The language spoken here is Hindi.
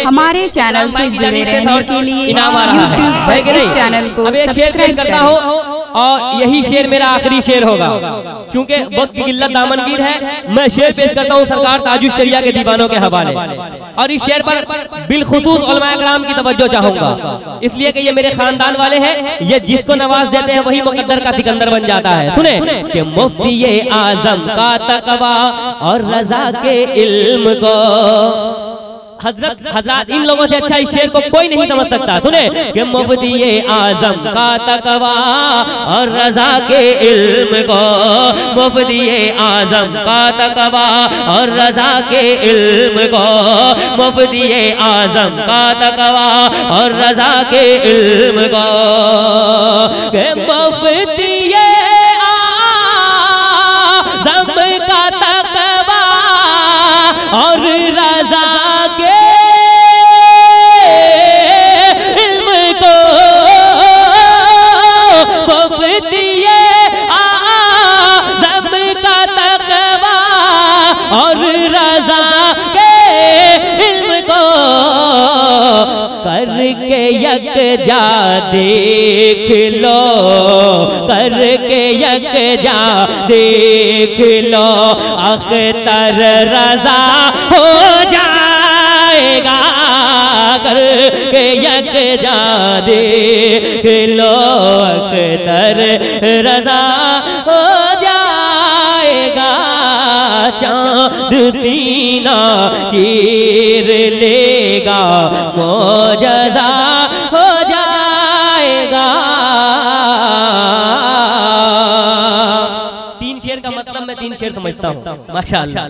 हमारे चैनल से जुड़े रहने के लिए यूट्यूब पर इस चैनल को सब्सक्राइब करना हो। और यही शेर मेरा आखिरी शेर होगा, क्योंकि वक्त की किल्लत दामनगीर है। मैं शेर पेश करता हूँ सरकार ताजुश शरिया के दीवानों के हवाले, और इस शेर पर बिलखुसूस उलमाए कराम की तवज्जो चाहूंगा, इसलिए कि ये मेरे खानदान वाले हैं। ये जिसको नवाज देते हैं वही मुकद्दर का सिकंदर बन जाता है। सुने कि मुफ्ती आजम का तकवा और रजा के इल्म को, हजरत इन लोगों से अच्छा इस शेर को कोई नहीं समझ सकता। सुने कि मुफ्ती आजम का तकवा और रजा के इल्म को, मुफ्ती आजम का तकवा और रजा के इल्म को, मुफ्ती आजम का तकवा और रजा के इल्म को, कि मुफ्ती आजम का तकवा और रजा और रजा के इल्म को करके यकजा देख लो, करके यकजा देख लो, अख्तर रजा हो जाएगा, करके यकजा देख लो, अख्तर रजा हो जाएगा, चाँद सीना चीर लेगा, मौजज़ा हो जाएगा। तीन शेर का मतलब मैं तीन शेर समझता हूँ माशाअल्लाह।